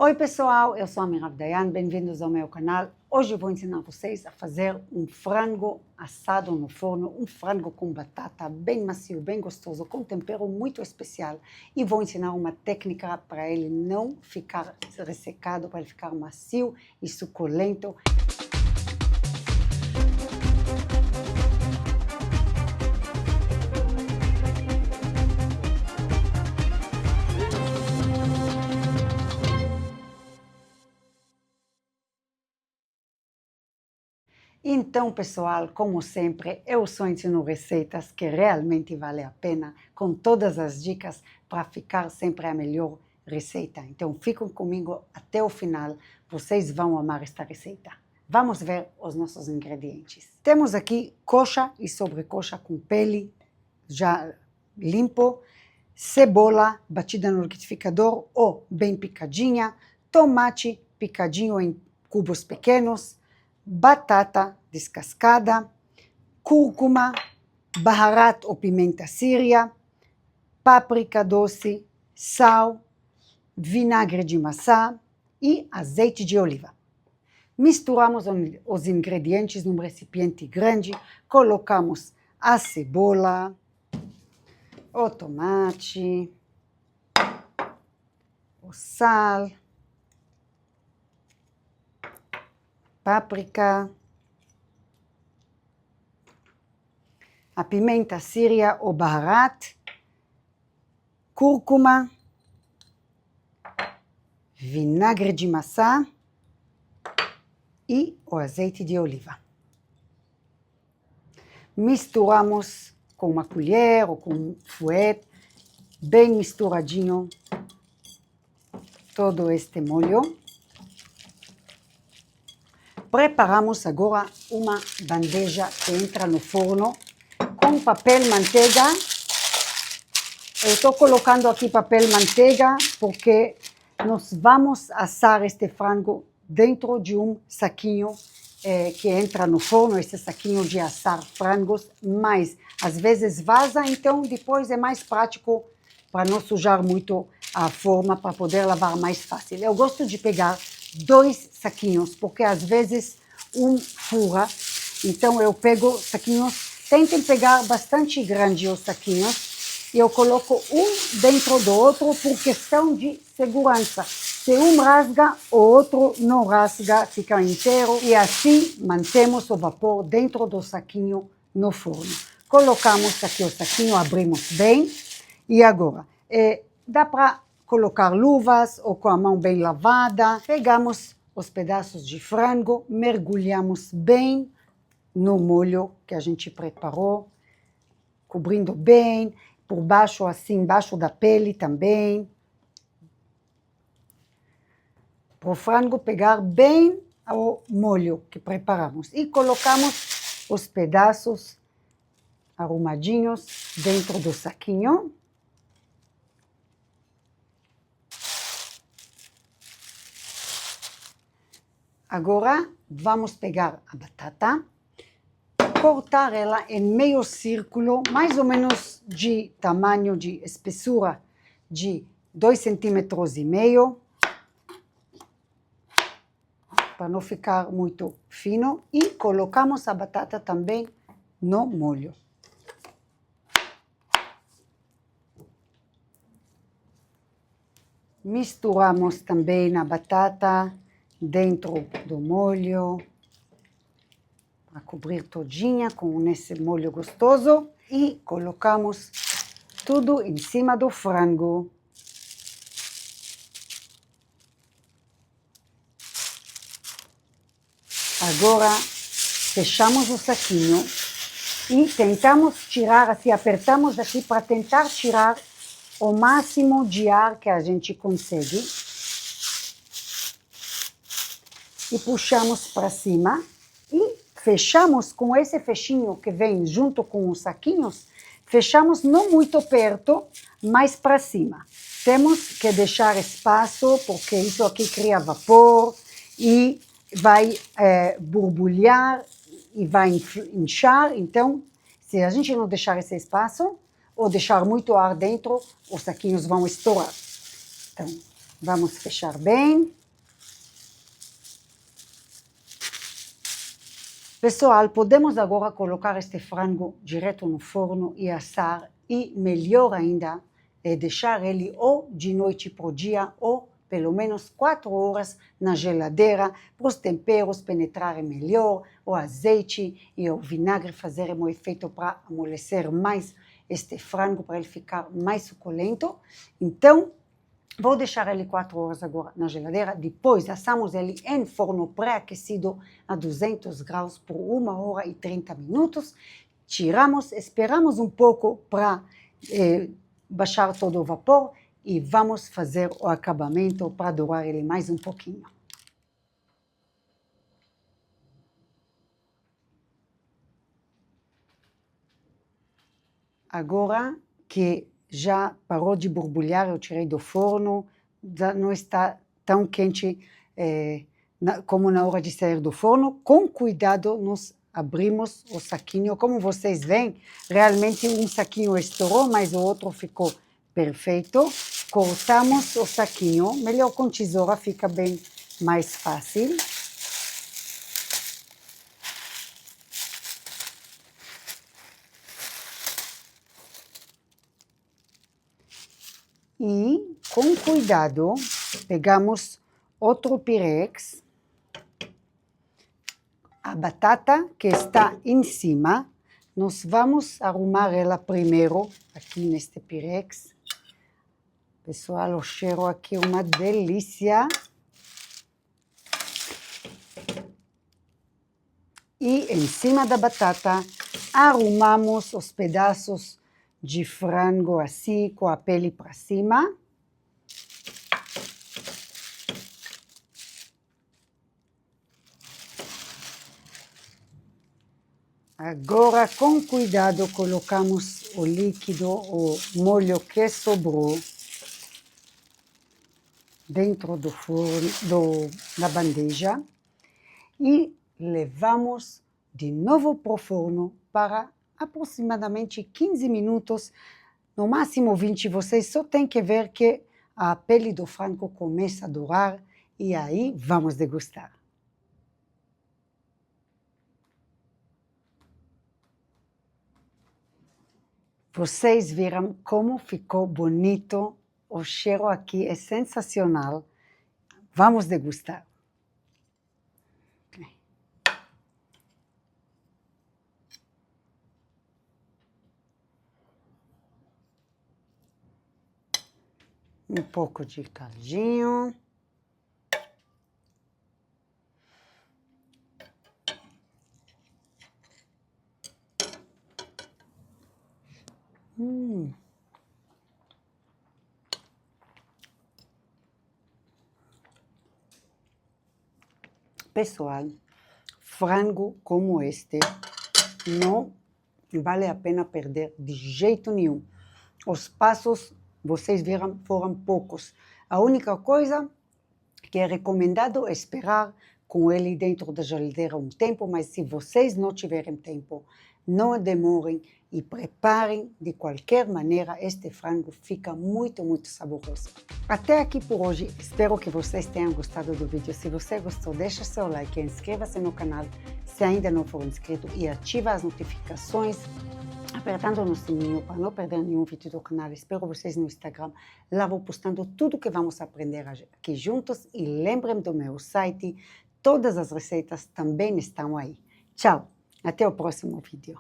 Oi pessoal, eu sou a Mirav Dayan, bem-vindos ao meu canal. Hoje eu vou ensinar vocês a fazer um frango assado no forno, um frango com batata bem macio, bem gostoso, com tempero muito especial. E vou ensinar uma técnica para ele não ficar ressecado, para ele ficar macio e suculento. Então, pessoal, como sempre, eu só ensino receitas que realmente valem a pena, com todas as dicas para ficar sempre a melhor receita. Então, fiquem comigo até o final, vocês vão amar esta receita. Vamos ver os nossos ingredientes. Temos aqui coxa e sobrecoxa com pele, já limpo, cebola batida no liquidificador ou bem picadinha, tomate picadinho em cubos pequenos, batata descascada, cúrcuma, baharat ou pimenta síria, páprica doce, sal, vinagre de maçã e azeite de oliva. Misturamos os ingredientes num recipiente grande, colocamos a cebola, o tomate, o sal, páprica, a pimenta síria ou baharat, cúrcuma, vinagre de maçã e o azeite de oliva. Misturamos com uma colher ou com um fouet, bem misturadinho todo este molho. Preparamos agora uma bandeja que entra no forno com papel manteiga. Eu estou colocando aqui papel manteiga porque nós vamos assar este frango dentro de um saquinho que entra no forno, esse saquinho de assar frangos, mas às vezes vaza, então depois é mais prático para não sujar muito a forma, para poder lavar mais fácil. Eu gosto de pegar 2 saquinhos, porque às vezes um fura, então eu pego saquinhos, tentem pegar bastante grande os saquinhos, e eu coloco um dentro do outro por questão de segurança. Se um rasga, o outro não rasga, fica inteiro, e assim mantemos o vapor dentro do saquinho no forno. Colocamos aqui o saquinho, abrimos bem, e agora, dá para colocar luvas ou com a mão bem lavada. Pegamos os pedaços de frango, mergulhamos bem no molho que a gente preparou, cobrindo bem, por baixo assim, embaixo da pele também. Para o frango pegar bem o molho que preparamos. E colocamos os pedaços arrumadinhos dentro do saquinho. Agora vamos pegar a batata, cortar ela em meio círculo, mais ou menos de tamanho, de espessura de 2,5 cm, para não ficar muito fino, e colocamos a batata também no molho. Misturamos também a batata dentro do molho, para cobrir todinha com esse molho gostoso, e colocamos tudo em cima do frango. Agora fechamos o saquinho e tentamos tirar, assim, apertamos aqui para tentar tirar o máximo de ar que a gente consegue. E puxamos para cima e fechamos com esse fechinho que vem junto com os saquinhos, fechamos não muito perto, mas para cima. Temos que deixar espaço, porque isso aqui cria vapor e vai borbulhar e vai inchar. Então, se a gente não deixar esse espaço ou deixar muito ar dentro, os saquinhos vão estourar. Então, Vamos fechar bem. Pessoal, podemos agora colocar este frango direto no forno e assar, e melhor ainda, deixar ele ou de noite para o dia ou pelo menos 4 horas na geladeira para os temperos penetrarem melhor, o azeite e o vinagre fazerem o efeito para amolecer mais este frango, para ele ficar mais suculento. Então, vou deixar ele 4 horas agora na geladeira, depois assamos ele em forno pré-aquecido a 200 graus por 1 hora e 30 minutos, tiramos, esperamos um pouco para baixar todo o vapor e vamos fazer o acabamento para dourar ele mais um pouquinho. Agora que já parou de borbulhar, eu tirei do forno, já não está tão quente como na hora de sair do forno. Com cuidado, nós abrimos o saquinho. Como vocês veem, realmente um saquinho estourou, mas o outro ficou perfeito. Cortamos o saquinho, melhor com tesoura, fica bem mais fácil. E, com cuidado, pegamos outro pirex, a batata que está em cima, nós vamos arrumar ela primeiro aqui neste pirex. Pessoal, o cheiro aqui é uma delícia. E em cima da batata arrumamos os pedaços de frango assim, com a pele para cima. Agora, com cuidado, colocamos o líquido, o molho que sobrou dentro do forno, da bandeja, e levamos de novo para o forno para aproximadamente 15 minutos, no máximo 20, vocês só têm que ver que a pele do frango começa a dourar e aí vamos degustar. Vocês viram como ficou bonito, o cheiro aqui é sensacional. Vamos degustar. Um pouco de caldinho. Pessoal, frango como este não vale a pena perder de jeito nenhum. Os passos, vocês viram, foram poucos. A única coisa que é recomendado é esperar com ele dentro da geladeira um tempo, mas se vocês não tiverem tempo, não demorem e preparem de qualquer maneira. Este frango fica muito, muito saboroso. Até aqui por hoje, espero que vocês tenham gostado do vídeo. Se você gostou, deixa seu like, inscreva-se no canal se ainda não for inscrito e ativa as notificações apertando no sininho para não perder nenhum vídeo do canal. Espero vocês no Instagram. Lá vou postando tudo que vamos aprender aqui juntos. E lembrem do meu site, todas as receitas também estão aí. Tchau, até o próximo vídeo.